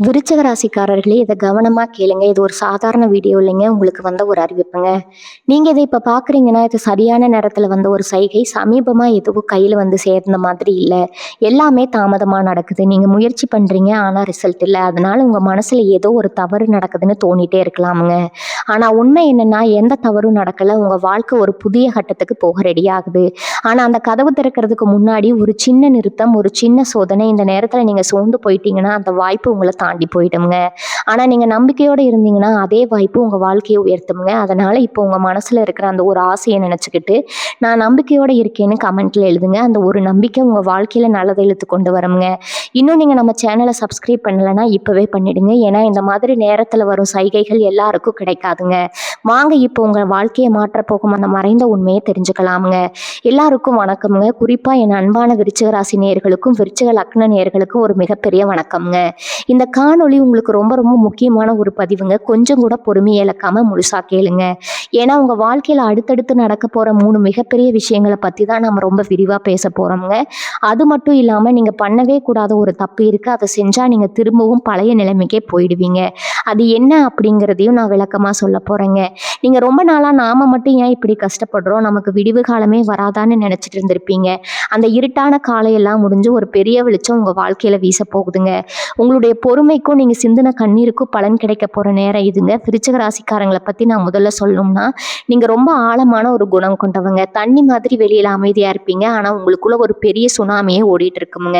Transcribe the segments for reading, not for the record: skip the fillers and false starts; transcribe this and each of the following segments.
விருச்சிக ராசிக்காரர்களே, இதை கவனமா கேளுங்க. இது ஒரு சாதாரண வீடியோ இல்லைங்க. உங்களுக்கு வந்த ஒரு அறிவிப்புங்க. நீங்க இதை இப்ப பாக்குறீங்கன்னா, இது சரியான நேரத்துல வந்த ஒரு சைகை. சமீபமா எதுவும் கையில வந்து சேர்ந்த மாதிரி இல்ல. எல்லாமே தாமதமா நடக்குது. நீங்க முயற்சி பண்றீங்க, ஆனா ரிசல்ட் இல்ல. அதனால உங்க மனசுல ஏதோ ஒரு தவறு நடக்குதுன்னு தோணிட்டே இருக்கலாமுங்க. ஆனா உண்மை என்னன்னா, எந்த தவறும் நடக்கல. உங்க வாழ்க்கை ஒரு புதிய கட்டத்துக்கு போக ரெடி ஆகுது. ஆனா அந்த கதவு திறக்கிறதுக்கு முன்னாடி ஒரு சின்ன நிறுத்தம், ஒரு சின்ன சோதனை. இந்த நேரத்துல நீங்க சோர்ந்து போயிட்டீங்கன்னா, அந்த வாய்ப்பு உங்களை தாண்டி போயிடுங்க. ஆனா நீங்க நம்பிக்கையோட இருந்தீங்கன்னா, அதே வாய்ப்பு உங்க வாழ்க்கையை உயர்த்துங்க. அதனால இப்போ உங்க மனசுல இருக்கிற அந்த ஒரு ஆசையை நினைச்சுக்கிட்டு, நான் நம்பிக்கையோட இருக்கேன்னு கமெண்ட்ல எழுதுங்க. அந்த ஒரு நம்பிக்கை உங்க வாழ்க்கையில நல்லதை இழுத்து கொண்டு வருங்க. இன்னும் நீங்க நம்ம சேனலை சப்ஸ்கிரைப் பண்ணலைன்னா இப்பவே பண்ணிடுங்க. ஏன்னா இந்த மாதிரி நேரத்துல வரும் சைகைகள் எல்லாருக்கும் கிடைக்காதுங்க. வாங்க இப்போ உங்க வாழ்க்கையை மாற்ற போகும் அந்த மறைந்த உண்மையை தெரிஞ்சுக்கலாமுங்க. எல்லாருக்கும் வணக்கம்ங்க. குறிப்பா என் அன்பான விருச்சிக ராசி நேயர்களுக்கும் விருச்சிக லக்ன நேயர்களுக்கும் ஒரு மிகப்பெரிய வணக்கம்ங்க. இந்த காணொளி உங்களுக்கு ரொம்ப ரொம்ப முக்கியமான ஒரு பதிவுங்க. கொஞ்சம் கூட பொறுமையை இழக்காம முழுசா கேளுங்க. ஏன்னா உங்க வாழ்க்கையில அடுத்தடுத்து நடக்க போற 3 மிகப்பெரிய விஷயங்களை பத்தி தான் நம்ம ரொம்ப விரிவா பேச போறோம்ங்க. அது மட்டும் இல்லாம நீங்க பண்ணவே கூடாத ஒரு தப்பு இருக்கு. அதை செஞ்சா நீங்க திரும்பவும் பழைய நிலைமைக்கே போயிடுவீங்க. அது என்ன அப்படிங்கிறதையும் நான் விளக்கமா சொல்ல போறேங்க. நீங்க ரொம்ப நாளா நாம மட்டும் ஏன் இப்படி கஷ்டப்படுறோம், நமக்கு விடிவு காலமே வராதான்னு நினைச்சிட்டு இருந்திருப்பீங்க. அந்த இருட்டான காலையெல்லாம் முடிஞ்சு ஒரு பெரிய வெளிச்சம் உங்க வாழ்க்கையில வீச போகுதுங்க. உங்களுடைய பொறுமைக்கும் நீங்க சிந்தின கண்ணீருக்கும் பலன் கிடைக்க போற நேரம் இதுங்க. விருச்சிக ராசிக்காரங்களை பத்தி நான் முதல்ல சொல்லணும்னா, நீங்க ரொம்ப ஆழமான ஒரு குணம் கொண்டவங்க. தண்ணி மாதிரி வெளியில அமைதியா இருப்பீங்க. ஆனா உங்களுக்குள்ள ஒரு பெரிய சுனாமியே ஓடிட்டு இருக்குங்க.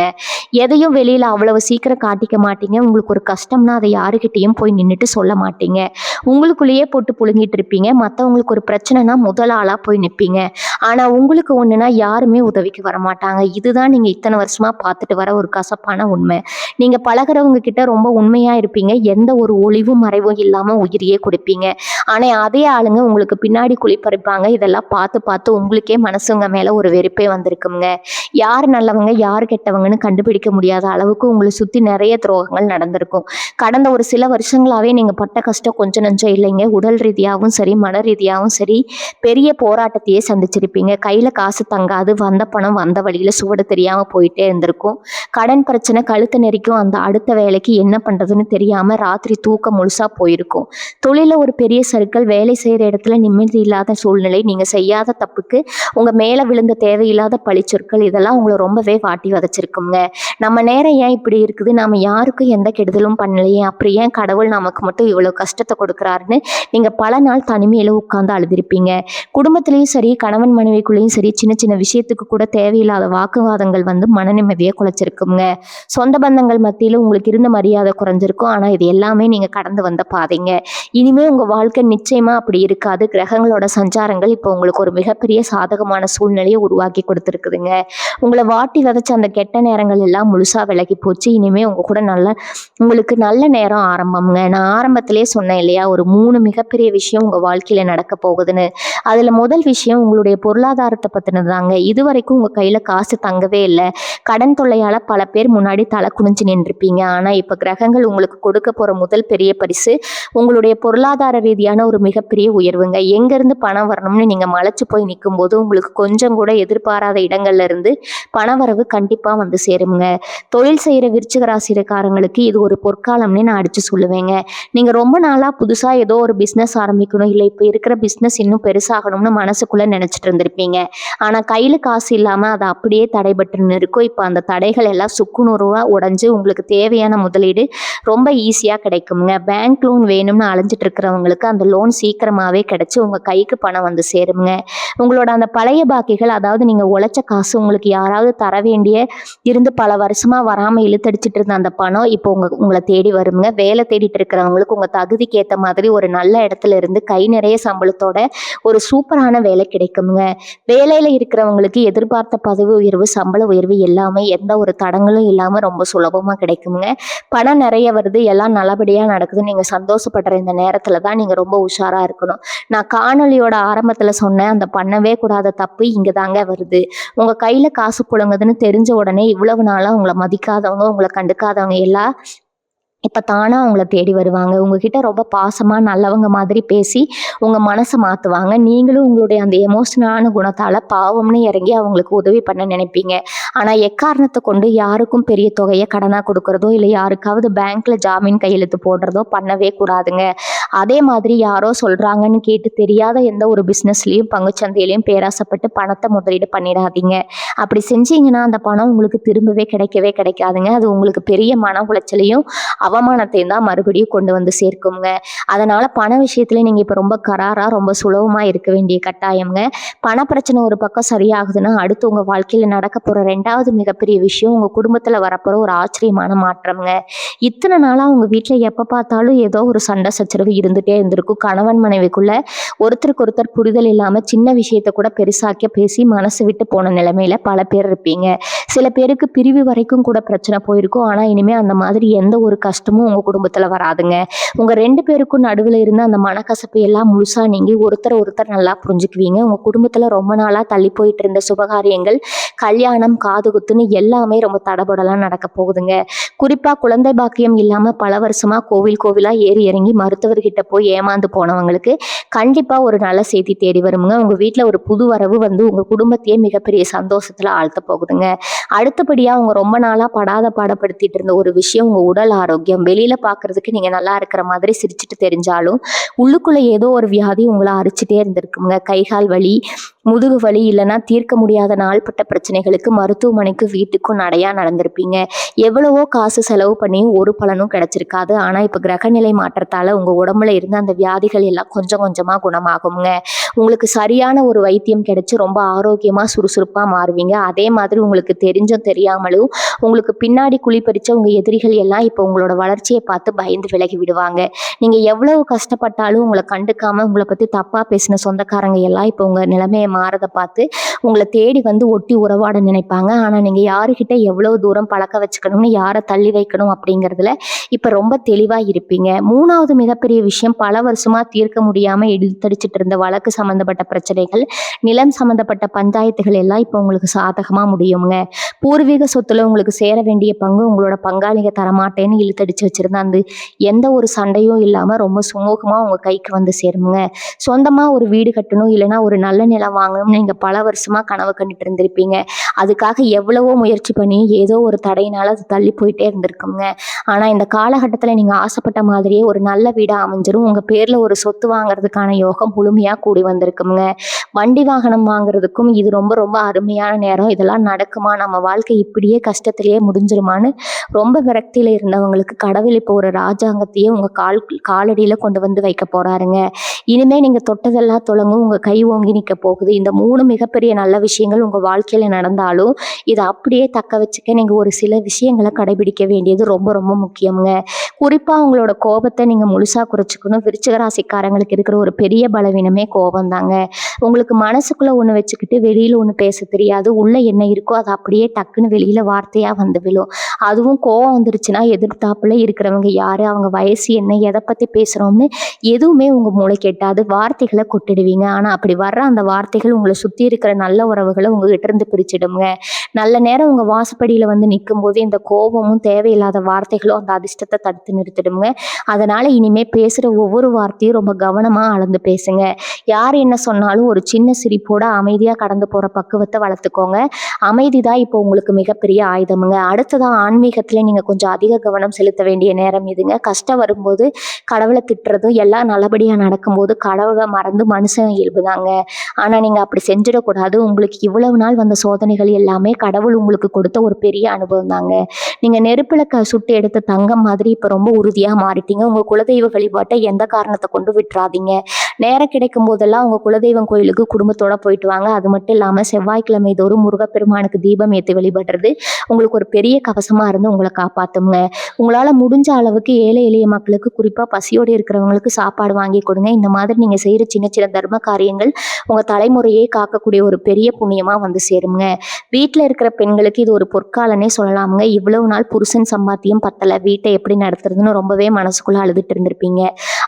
எதையும் வெளியில அவ்வளவு சீக்கிரம் காட்டிக்க மாட்டீங்க. உங்களுக்கு ஒரு கஷ்டம்னா அதை யாருக்கிட்டையும் போய் நின்றுட்டு சொல்ல மாட்டீங்க. உங்களுக்குள்ளேயே போட்டு புழுங்கிட்டு இருப்பீங்க. மற்றவங்களுக்கு ஒரு பிரச்சனைனா முதல் ஆளா போய் நிற்பீங்க. ஆனா உங்களுக்கு ஒண்ணுனா யாருமே உதவிக்கு வரமாட்டாங்க. இதுதான் நீங்க இத்தனை வருஷமா பார்த்துட்டு வர ஒரு கசப்பான உண்மை. நீங்க பழகுறவங்க கிட்ட ரொம்ப உண்மையா இருப்பீங்க. எந்த ஒரு ஒளிவும் மறைவும் இல்லாம உயிரையே கொடுப்பீங்க. ஆனா அதே ஆளுங்க உங்களுக்கு பின்னாடி குழிப்பறிப்பாங்க. இதெல்லாம் பார்த்து பார்த்து உங்களுக்கே மனசுங்க மேல ஒரு வெறுப்பே வந்திருக்குங்க. யார் நல்லவங்க யார் கெட்டவங்கன்னு கண்டுபிடிக்க முடியாத அளவுக்கு உங்களை சுத்தி நிறைய துரோகங்கள் நடந்திருக்கும். கடந்த ஒரு சில வருஷங்களாவே நீங்க பட்ட கஷ்டம் கொஞ்சம் நஞ்சம் இல்லைங்க. உடல் ரீதியாகவும் சரி, மன ரீதியாகவும் சரி, பெரிய போராட்டத்தையே சந்திச்சிருப்பீங்க. கையில காசு தங்காது. வந்த பணம் வந்த வழியில சுவடு தெரியாம போயிட்டே இருந்திருக்கும். கடன் பிரச்சனை கழுத்து நெரிக்கும். அந்த அடுத்த வேலைக்கு என்ன பண்றதுன்னு தெரியாம ராத்திரி தூக்கம் முழுசா போயிருக்கும். தொழில ஒரு பெரிய சறுக்கல், வேலை செய்யற இடத்துல நிம்மதி இல்லாத சூழ்நிலை, நீங்க செய்யாத தப்புக்கு உங்க மேல விழுந்த தேவையில்லாத பழிச்சொற்கள், இதெல்லாம் உங்களை ரொம்பவே வாட்டி வதைச்சிருக்குங்க. நம்ம நேரம் ஏன் இப்படி இருக்குது, நாம யாருக்கும் எந்த கெடுதலும் பண்ணலையே, அப்புறம் ஏன் கடவுள் நமக்கு மட்டும் இவ்வளவு கஷ்டத்தை கொடுக்குறாருன்னு நீங்க பல நாள் தனிமையில உட்கார்ந்து அழுதிருப்பீங்க. குடும்பத்திலையும் சரி, கணவன் மனைவிக்குள்ளேயும் சரி, சின்ன சின்ன விஷயத்துக்கு கூட தேவையில்லாத வாக்குவாதங்கள் வந்து மன நிம்மதியை குலைச்சிருக்குங்க. சொந்த பந்தங்கள் மத்தியில உங்களுக்கு இருந்த மரியாதை குறைஞ்சிருக்கும். ஆனா இது எல்லாமே நீங்க கடந்து வந்த பாதைங்க. இனிமே உங்க வாழ்க்கை நிச்சயமா அப்படி இருக்காது. கிரகங்களோட சஞ்சாரங்கள் இப்போ உங்களுக்கு ஒரு மிகப்பெரிய சாதகமான சூழ்நிலையை உருவாக்கி கொடுத்துருக்குதுங்க. உங்களை வாட்டி விதைச்ச அந்த கெட்ட நேரங்கள் எல்லாம் முழுசா விலகி போச்சு. இனிமே உங்க கூட உங்களுக்கு நல்ல நேரம் ஆரம்பம்ங்க. நான் ஆரம்பத்திலே சொன்னேன் இல்லையா, ஒரு 3 மிகப்பெரிய விஷயம் உங்க வாழ்க்கையில நடக்க போகுதுன்னு. அதுல முதல் விஷயம் உங்களுடைய பொருளாதாரத்தை பத்தினதாங்க. இதுவரைக்கும் உங்க கையில காசு தங்கவே இல்லை. கடன் தொல்லையால பல பேர் முன்னாடி தலை குனிஞ்சு நின்றுப்பீங்க. ஆனா இப்ப கிரகங்கள் உங்களுக்கு கொடுக்க போற முதல் பெரிய பரிசு உங்களுடைய பொருளாதார ரீதியான ஒரு மிகப்பெரிய உயர்வுங்க. எங்க இருந்து பணம் வரணும்னு நீங்க மலைச்சு போய் நிற்கும் போது உங்களுக்கு கொஞ்சம் கூட எதிர்பாராத இடங்கள்ல இருந்து பணவரவு கண்டிப்பா வந்து சேருங்க. தொழில் செய்யற விருச்சிக ராசிக்காரங்களுக்கு இது ஒரு பொற்காலம்னே நான் அடிச்சு சொல்லுவேங்க. நீங்க ரொம்ப நாளா புதுசா ஏதோ ஒரு பிசினஸ் ஆரம்பிக்கணும், இல்லை இப்ப இருக்கிற பிசினஸ் இன்னும் பெருசாகணும்னு மனசுக்குள்ள நினைச்சிட்டு இருந்திருப்பீங்க. ஆனா கையில காசு இல்லாம அதை அப்படியே தடைபட்டு இருக்கும். இப்ப அந்த தடைகள் எல்லாம் சுக்குநூறுவா உடைஞ்சு உங்களுக்கு தேவையான முதலீடு ரொம்ப ஈஸியா கிடைக்குங்க. பேங்க் லோன் வேணும்னு அலைஞ்சிட்டு இருக்கிறவங்களுக்கு அந்த லோன் சீக்கிரமாவே கிடைச்சு உங்க கைக்கு பணம் வந்து சேருங்க. உங்களோட அந்த பழைய பாக்கிகள், அதாவது நீங்க உழைச்ச காசு, உங்களுக்கு யாராவது தர வேண்டிய இருந்து பல வருஷமா வராம இழுத்தடிச்சிட்டு இருந்த அந்த பணம் இப்போ உங்களை தேடி வருங்க. வேலை தேடிட்டு இருக்கிறவங்களுக்கு உங்க தகுதிக்கு ஏற்ற மாதிரி ஒரு நல்ல இடத்துல இருந்து கை நிறைய சம்பளத்தோட ஒரு சூப்பரான வேலை கிடைக்குங்க. வேலையில இருக்கிறவங்களுக்கு எதிர்பார்த்த பதவி உயர்வு, சம்பள உயர்வு எல்லாமே எந்த ஒரு தடங்களும் இல்லாம ரொம்ப சுலபமா கிடைக்குங்க. பணம் நிறைய வருது, எல்லாம் நல்லபடியா நடக்குது, நீங்க சந்தோஷப்படுற இந்த நேரத்துல தான் நீங்க ரொம்ப உஷாரா இருக்கணும். நான் காணொலியோட ஆரம்பத்துல சொன்னேன், அந்த பண்ணவே கூடாத தப்பு இங்க தாங்க வருது. உங்க கையில காசு புழங்குதுன்னு தெரிஞ்ச உடனே இவ்வளவு நாளா உங்களை மதிக்காதவங்க, உங்களை கண்டுக்காதவங்க எல்லாம் இப்ப தானா உங்கள தேடி வருவாங்க. உங்ககிட்ட ரொம்ப பாசமா நல்லவங்க மாதிரி பேசி உங்க மனச மாத்துவாங்க. நீங்களும் உங்களுடைய அந்த எமோஷனலான குணத்தால பாவம்னு இறங்கி அவங்களுக்கு உதவி பண்ண நினைப்பீங்க. ஆனா எக்காரணத்த கொண்டு யாருக்கும் பெரிய தொகைய கடனா குடுக்குறதோ, இல்ல யாருக்காவது பேங்க்ல ஜாமீன் கையெழுத்து போடுறதோ பண்ணவே கூடாதுங்க. அதே மாதிரி யாரோ சொல்றாங்கன்னு கேட்டு தெரியாத எந்த ஒரு பிசினஸ்லயும் பங்குச்சந்தையிலயும் பேராசைப்பட்டு பணத்த முதலீடு பண்ணிடாதீங்க. அப்படி செஞ்சீங்கன்னா அந்த பணம் உங்களுக்கு திரும்பவே கிடைக்கவே கிடைக்காதுங்க. அது உங்களுக்கு பெரிய மன உளைச்சலையும் அவமானத்தையும் தான் மறுபடியும் கொண்டு வந்து சேர்க்குங்க. அதனால பண விஷயத்துல நீங்க இப்ப ரொம்ப கராரா, ரொம்ப சுலபமா இருக்க வேண்டிய கட்டாயம்ங்க. பண பிரச்சனை ஒரு பக்கம் சரியாகுதுன்னா, அடுத்து உங்க வாழ்க்கையில நடக்க போற 2வது மிகப்பெரிய விஷயம் உங்க குடும்பத்துல வரப்போற ஒரு ஆச்சரியமான மாற்றம்ங்க. இத்தனை நாளா உங்க வீட்ல எப்ப பார்த்தாலும் ஏதோ ஒரு சண்டை சச்சரவு இருந்துட்டே இருந்திருக்கும். கணவன் மனைவிக்குள்ள ஒருத்தருக்கு ஒருத்தர் புரிதல் இல்லாம சின்ன விஷயத்த கூட பெருசாக்கி பேசி மனசு விட்டு போன நிலைமையில பல பேர் இருப்பீங்க. சில பேருக்கு பிரிவு வரைக்கும் கூட பிரச்சனை போயிருக்கும். ஆனா இனிமே அந்த மாதிரி எந்த ஒரு கஷ்டமும் உங்க குடும்பத்துல வராதுங்க. உங்க 2 பேருக்கும் நடுவுல இருந்த அந்த மனக்கசப்பு எல்லாம் முழுசா நீங்கி ஒருத்தர் ஒருத்தர் நல்லா புரிஞ்சுக்குவீங்க. உங்க குடும்பத்துல ரொம்ப நாளா தள்ளி போயிட்டு இருந்த சுபகாரியங்கள், கல்யாணம், காதுகுத்துன்னு எல்லாமே ரொம்ப தடபுடலா நடக்க போகுதுங்க. குறிப்பா குழந்தை பாக்கியம் இல்லாம பல வருஷமா கோவில் கோவிலா ஏறி இறங்கி மருத்துவர்கிட்ட போய் ஏமாந்து போனவங்களுக்கு கண்டிப்பா ஒரு நல்ல செய்தி தேடி வருமுங்க. உங்க வீட்ல ஒரு புது வரவு வந்து உங்க குடும்பத்தையே மிகப்பெரிய சந்தோஷத்துல ஆழ்த்த போகுதுங்க. அடுத்தபடியா அவங்க ரொம்ப நாளா படாத பாடப்படுத்திட்டு இருந்த ஒரு விஷயம் உங்க உடல் ஆரோக்கியம். வெளியில பார்க்கறதுக்கு நீங்க நல்லா இருக்கிற மாதிரி சிரிச்சுட்டு தெரிஞ்சாலும், உள்ளுக்குள்ள ஏதோ ஒரு வியாதி உங்கள அரிச்சுட்டே இருந்திருக்குங்க. கை, கால் வலி, முதுகு வலி இல்லைன்னா தீர்க்க முடியாத நாள்பட்ட பிரச்சனைகளுக்கு மருத்துவமனைக்கும் வீட்டுக்கும் நடையா நடந்திருப்பீங்க. எவ்வளவோ காசு செலவு பண்ணியும் ஒரு பலனும் கிடைச்சிருக்காது. ஆனா இப்ப கிரகநிலை மாற்றத்தால உங்க உடம்புல இருந்த அந்த வியாதிகள் எல்லாம் கொஞ்சம் கொஞ்சமா குணமாகுங்க. உங்களுக்கு சரியான ஒரு வைத்தியம் கிடைச்சு ரொம்ப ஆரோக்கியமா சுறுசுறுப்பா மாறுவீங்க. அதே மாதிரி உங்களுக்கு தெரிஞ்சும் தெரியாமலும் உங்களுக்கு பின்னாடி குழிபறிச்ச உங்க எதிரிகள் எல்லாம் இப்போ உங்களோட வளர்ச்சியை பார்த்து பயந்து விலகி விடுவாங்க. நீங்க எவ்வளவு கஷ்டப்பட்டாலும் உங்களை கண்டுக்காம உங்களை பத்தி தப்பா பேசின சொந்தக்காரங்க எல்லாம் இப்போ உங்க நிலைமையை மாறதை பார்த்து உங்களை தேடி வந்து ஒட்டி உறவாட நினைப்பாங்க. ஆனா நீங்க யாருக்கிட்ட எவ்வளவு தூரம் பழக்க வச்சுக்கணும்னு, யாரை தள்ளி வைக்கணும் அப்படிங்கிறதுல இப்ப ரொம்ப தெளிவா இருப்பீங்க. 3வது மிகப்பெரிய விஷயம், பல வருஷமா தீர்க்க முடியாம இழுத்தடிச்சிட்டு இருந்த வழக்கு சம்பந்தப்பட்ட பிரச்சனைகள், நிலம் சம்பந்தப்பட்ட பஞ்சாயத்துகள் எல்லாம் இப்போ உங்களுக்கு சாதகமா முடியுங்க. பூர்வீக சொத்துல உங்களுக்கு சேர வேண்டிய பங்கு உங்களோட பங்காளிங்க தரமாட்டேன்னு இழுத்தடிச்சு வச்சிருந்த அந்த எந்த ஒரு சண்டையும் இல்லாம ரொம்ப சுமூகமா உங்க கைக்கு வந்து சேருங்க. சொந்தமா ஒரு வீடு கட்டணும், இல்லைன்னா ஒரு நல்ல நிலம் வாங்கணும்னு நீங்க பல வருஷமா கனவு கண்டுட்டு இருந்திருப்பீங்க. அதுக்காக எவ்வளவோ முயற்சி பண்ணி ஏதோ ஒரு தடையினால அது தள்ளி போயிட்டே இருந்திருக்குங்க. ஆனா இந்த காலகட்டத்துல நீங்க ஆசைப்பட்ட மாதிரியே ஒரு நல்ல வீடா அமைஞ்சிரும். உங்க பேர்ல ஒரு சொத்து வாங்குறதுக்கான யோகம் முழுமையா கூடி வந்திருக்குங்க. வண்டி வாகனம் வாங்குறதுக்கும் இது ரொம்ப ரொம்ப அருமையான நேரம். இதெல்லாம் நடக்குமா, நம்ம வாழ்க்கை இப்படியே கஷ்டத்திலேயே முடிஞ்சிருமான்னு ரொம்ப விரக்தியில இருந்தவங்களுக்கு கடவுள் இப்போ ஒரு ராஜாங்கத்தையே உங்க காலடியில கொண்டு வந்து வைக்க போறாருங்க. இனிமே நீங்க தொட்டதெல்லாம் தொடங்கும், உங்க கை ஓங்கி நிற்க போகுது. இந்த 3 மிகப்பெரிய நல்ல விஷயங்கள் உங்க வாழ்க்கையில நடந்தாலும் இதை அப்படியே தக்க வச்சுக்க நீங்க ஒரு சில விஷயங்களை கடைபிடிக்க வேண்டியது ரொம்ப ரொம்ப முக்கியம்ங்க. குறிப்பா உங்களோட கோபத்தை நீங்க முழுசா குறைச்சிக்கணும். விருச்சிக ராசிக்காரங்களுக்கு இருக்கிற ஒரு பெரிய பலவீனமே கோபம் தாங்க. உங்களுக்கு மனசுக்குள்ள ஒண்ணு வச்சுக்கிட்டு வெளியில ஒண்ணு பேச தெரியாது. உள்ள என்ன இருக்கோ அது அப்படியே டக்குன்னு வெளியில வார்த்தையா வந்து விழும். அதுவும் கோவம் வந்துருச்சுன்னா எதிர்த்தாப்புல இருக்கிறவங்க யாரு, அவங்க வயசு என்ன, எதை பத்தி பேசுறோம்னு எதுவுமே உங்க மூளை கேட்டாது. வார்த்தைகளை கொட்டிடுவீங்க. ஆனா அப்படி வர்ற அந்த வார்த்தைகள் உங்களை சுத்தி இருக்கிற நல்ல உறவுகளை உங்ககிட்ட இருந்து பிரிச்சிடுங்க. நல்ல நேரம் உங்க வாசப்படியில வந்து நிற்கும் போது இந்த கோபமும் தேவையில்லாத வார்த்தைகளும் அந்த அதிர்ஷ்டத்தை தடுத்து நிறுத்திடுங்க. அதனால இனிமே பேசுற ஒவ்வொரு வார்த்தையும் ரொம்ப கவனமா அளந்து பேசுங்க. யார் என்ன சொன்னாலும் ஒரு சின்ன சிரிப்போட அமைதியா கடந்து போற பக்குவத்தை வளர்த்துக்கோங்க. அமைதி தான் இப்போ உங்களுக்கு மிகப்பெரிய ஆயுதமுங்க. அடுத்ததான் ஆன்மீகத்துல நீங்க கொஞ்சம் அதிக கவனம் செலுத்த வேண்டிய நேரம் இதுங்க. கஷ்டம் வரும்போது கடவுளை திட்டுறதும், எல்லாம் நல்லபடியா நடக்கும்போது கடவுளை மறந்து மனுஷன் இயல்புதாங்க. ஆனா நீங்க அப்படி செஞ்சிடக்கூடாது. உங்களுக்கு இவ்வளவு நாள் வந்த சோதனைகள் எல்லாமே கடவுள் உங்களுக்கு கொடுத்த ஒரு பெரிய அனுபவம் தாங்க. நீங்க நெருப்புல சுட்டு எடுத்த தங்கம் மாதிரி இப்ப ரொம்ப உறுதியா மாறிட்டீங்க. உங்க குலதெய்வ வழிபாட்டை எந்த காரணத்தை கொண்டு விட்டுறாதீங்க. நேரம் கிடைக்கும் போதெல்லாம் உங்க குலதெய்வம் கோயிலுக்கு குடும்பத்தோட போயிட்டு வாங்க. அது மட்டும் இல்லாம செவ்வாய்க்கிழமை தோறும் முருகப்பெருமானுக்கு தீபம் ஏற்றி வழிபடுறது உங்களுக்கு ஒரு பெரிய கவசமா இருந்து உங்களை காப்பாத்துங்க. உங்களால முடிஞ்ச அளவுக்கு ஏழை எளிய மக்களுக்கு, குறிப்பா பசியோடு இருக்கிறவங்களுக்கு சாப்பாடு வாங்கி கொடுங்க. இந்த மாதிரி நீங்க செய்யற சின்ன சின்ன தர்ம காரியங்கள் உங்க தலைமுறையே காக்கக்கூடிய ஒரு பெரிய புண்ணியமா வந்து சேருங்க. வீட்டுல இருக்கிற பெண்களுக்கு இது ஒரு பொற்காலனே சொல்லலாமுங்க. இவ்வளவு நாள் புருஷன் சம்பாத்தியம் பத்தல, வீட்டை எப்படி நடத்துறதுன்னு ரொம்பவே மனசுக்குள்ள அழுதுட்டு இருந்திருப்பீங்க.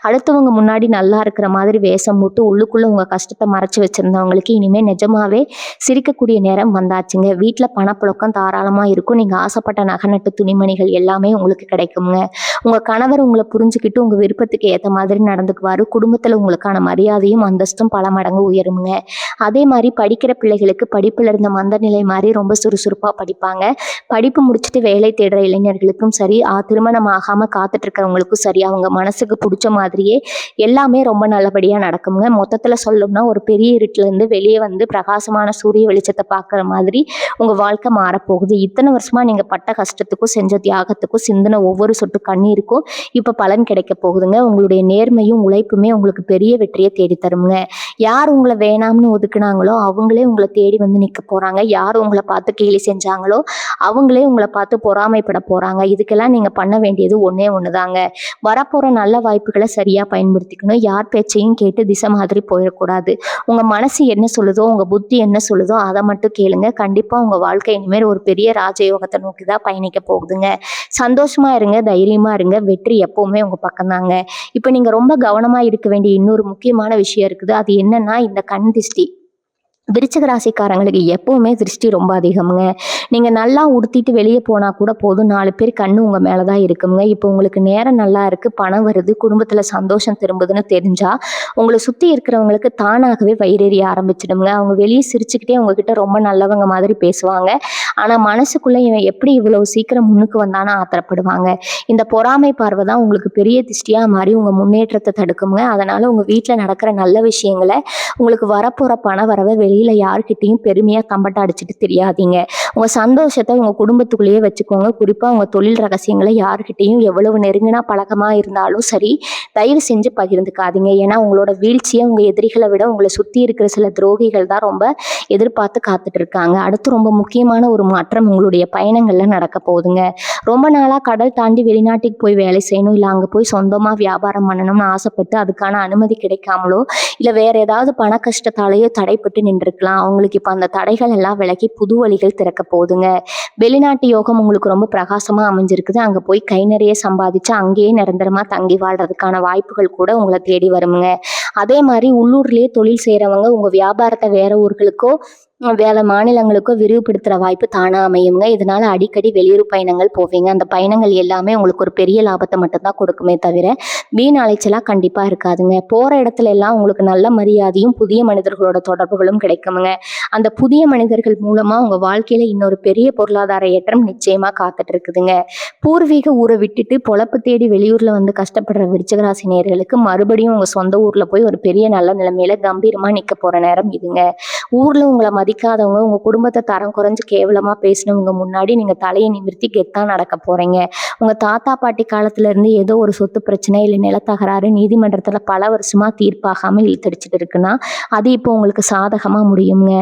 அடுத்தவங்க முன்னாடி நல்லா இருக்கிற மாதிரி வேஷம் போட்டு உள்ளுக்குள்ள உங்க கஷ்டத்தை மறைச்சு வச்சிருந்தவங்களுக்கு இனிமே நிஜமாவே சிரிக்கக்கூடிய நேரம் வந்தாச்சுங்க. வீட்டில் பணப்புழக்கம் தாராளமாக இருக்கும். நீங்கள் ஆசைப்பட்ட நகை நட்டு துணிமணிகள் எல்லாமே உங்களுக்கு கிடைக்குங்க. உங்கள் கணவர் உங்களை புரிஞ்சுக்கிட்டு உங்கள் விருப்பத்துக்கு ஏற்ற மாதிரி நடந்துக்குவார். குடும்பத்தில் உங்களுக்கான மரியாதையும் அந்தஸ்தும் பல மடங்கு உயருங்க. அதே மாதிரி படிக்கிற பிள்ளைகளுக்கு படிப்பில் இருந்த மந்த நிலை மாதிரி ரொம்ப சுறுசுறுப்பாக படிப்பாங்க. படிப்பு முடிச்சுட்டு வேலை தேடுற இளைஞர்களுக்கும் சரி, திருமணம் ஆகாமல் காத்துட்டு இருக்கிறவங்களுக்கும் சரி, அவங்க மனசுக்கு பிடிச்ச மாதிரியே எல்லாமே ரொம்ப நல்லபடியாக நடக்குங்க. மொத்தத்தில் சொல்லணும்னா ஒரு பெரிய இருட்டிலேருந்து வெளியே வந்து பிரகாசமான சூரிய வெளிச்சத்தை பார்க்குற மாதிரி உங்கள் வாழ்க்கை மாறப்போகுது. இத்தனை வருஷமாக நீங்கள் பட்ட கஷ்டத்துக்கும் செஞ்ச தியாகத்துக்கும் சிந்தின ஒவ்வொரு சொட்டு கண்ணீருக்கும் இப்போ பலன் கிடைக்க போகுதுங்க. உங்களுடைய நேர்மையும் உழைப்புமே உங்களுக்கு பெரிய வெற்றியை தேடி தருங்க. யார் உங்களை வேணாம்னு ஒதுக்குனாங்களோ அவங்களே உங்களை தேடி வந்து நிற்க போகிறாங்க. யார் உங்களை பார்த்து கேலி செஞ்சாங்களோ அவங்களே உங்களை பார்த்து பொறாமைப்பட போகிறாங்க. இதுக்கெல்லாம் நீங்கள் பண்ண வேண்டியது ஒன்றே ஒன்று தாங்க. வரப்போகிற நல்ல வாய்ப்புகளை சரியாக பயன்படுத்திக்கணும். யார் பேச்சையும் கேட்டு திசை மாதிரி போயிடக்கூடாது. உங்கள் மனசு என்ன சொல்லுதோ, உங்கள் புத்தி என்ன சொல்லுதோ அதை மட்டும் கேளுங்க. கண்டிப்பாக உங்கள் வாழ்க்கை இனிமேல் ஒரு பெரிய ராஜயோகத்தை நோக்கி தான் பயணிக்க போகுதுங்க. சந்தோஷமா இருங்க, தைரியமா இருங்க. வெற்றி எப்பவுமே உங்க பக்கம் தாங்க. இப்போ நீங்க ரொம்ப கவனமா இருக்க வேண்டிய இன்னொரு முக்கியமான விஷயம் இருக்குது. அது என்னன்னா இந்த கண் திஷ்டி. விருச்சிக ராசிக்காரங்களுக்கு எப்பவுமே திருஷ்டி ரொம்ப அதிகம்ங்க. நீங்கள் நல்லா உடுத்திட்டு வெளியே போனால் கூட போதும், 4 பேர் கண்ணு உங்கள் மேலே தான் இருக்குங்க. இப்போ உங்களுக்கு நேரம் நல்லா இருக்குது, பணம் வருது, குடும்பத்தில் சந்தோஷம் திரும்புதுன்னு தெரிஞ்சால் உங்களை சுற்றி இருக்கிறவங்களுக்கு தானாகவே வயிறெறிய ஆரம்பிச்சிடுங்க. அவங்க வெளியே சிரிச்சுக்கிட்டே உங்ககிட்ட ரொம்ப நல்லவங்க மாதிரி பேசுவாங்க. ஆனால் மனசுக்குள்ளே இவன் எப்படி இவ்வளவு சீக்கிரம் முன்னுக்கு வந்தானு ஆத்திரப்படுவாங்க. இந்த பொறாமை பார்வை தான் உங்களுக்கு பெரிய திஷ்டியாக மாறி உங்கள் முன்னேற்றத்தை தடுக்குங்க. அதனால் உங்கள் வீட்டில் நடக்கிற நல்ல விஷயங்களை, உங்களுக்கு வரப்போகிற பண வரவை வெளியில் யார்கிட்டையும் பெருமையாக தம்பட்ட அடிச்சுட்டு தெரியாதீங்க. உங்கள் சந்தோஷத்தை உங்கள் குடும்பத்துக்குள்ளேயே வச்சுக்கோங்க. குறிப்பாக உங்கள் தொழில் ரகசியங்களை யார்கிட்டையும் எவ்வளவு நெருங்கினா பழக்கமாக இருந்தாலும் சரி, தயவு செஞ்சு பகிர்ந்துக்காதீங்க. ஏன்னா உங்களோட வீழ்ச்சியை உங்கள் எதிரிகளை விட உங்களை சுற்றி இருக்கிற சில துரோகிகள் தான் ரொம்ப எதிர்பார்த்து காத்துட்டு இருக்காங்க. அடுத்து ரொம்ப முக்கியமான ஒரு மாற்றம் உங்களுடைய பயணங்களில் நடக்க போகுதுங்க. ரொம்ப நாளாக கடல் தாண்டி வெளிநாட்டுக்கு போய் வேலை செய்யணும், இல்லை அங்கே போய் சொந்தமாக வியாபாரம் பண்ணணும்னு ஆசைப்பட்டு அதுக்கான அனுமதி கிடைக்காமலோ இல்லை வேற ஏதாவது பண கஷ்டத்தாலேயோ தடைப்பட்டு நின்றுருக்கலாம். அவங்களுக்கு இப்போ அந்த தடைகள் எல்லாம் விலகி புது வழிகள் திறக்க போகுதுங்க. வெளிநாட்டு யோகம் உங்களுக்கு ரொம்ப பிரகாசமாக அமைஞ்சிருக்குது. அங்கே போய் கை நிறைய சம்பாதிச்சு அங்கேயே நிரந்தரமாக தங்கி வாழ்றதுக்கான வாய்ப்புகள் கூட உங்களை தேடி வருங்க. அதே மாதிரி உள்ளூர்லேயே தொழில் செய்கிறவங்க உங்கள் வியாபாரத்தை வேற ஊர்களுக்கோ வேலை மாநிலங்களுக்கோ விரிவுபடுத்துகிற வாய்ப்பு தானாக அமையுங்க. இதனால் அடிக்கடி வெளியூர் பயணங்கள் போவீங்க. அந்த பயணங்கள் எல்லாமே உங்களுக்கு ஒரு பெரிய லாபத்தை மட்டும்தான் கொடுக்குமே தவிர வீண் அலைச்சலாக கண்டிப்பாக இருக்காதுங்க. போகிற இடத்துல எல்லாம் உங்களுக்கு நல்ல மரியாதையும் புதிய மனிதர்களோட தொடர்புகளும் கிடைக்குங்க. அந்த புதிய மனிதர்கள் மூலமாக உங்கள் வாழ்க்கையில் இன்னொரு பெரிய பொருளாதார ஏற்றம் நிச்சயமாக காத்துட்டு இருக்குதுங்க. பூர்வீக ஊரை விட்டுட்டு பொழப்பு தேடி வெளியூரில் வந்து கஷ்டப்படுற விருச்சிக ராசி நேயர்களுக்கு மறுபடியும் உங்கள் சொந்த ஊரில் போய் ஒரு பெரிய நல்ல நிலைமையில கம்பீரமாக நிற்க போகிற நேரம் இதுங்க. ஊரில் உங்களை மதிக்காதவங்க, உங்கள் குடும்பத்தை தரம் குறைஞ்சு கேவலமாக பேசினவங்க முன்னாடி நீங்கள் தலையை நிமிர்த்தி கெத்தாக நடக்க போகிறீங்க. உங்கள் தாத்தா பாட்டி காலத்துலேருந்து ஏதோ ஒரு சொத்து பிரச்சனை இல்லை நிலத்தகராறு நீதிமன்றத்தில் பல வருஷமாக தீர்ப்பாகாமல் இழுத்தடிச்சிட்டு இருக்குன்னா அது இப்போ உங்களுக்கு சாதகமாக முடியுங்க.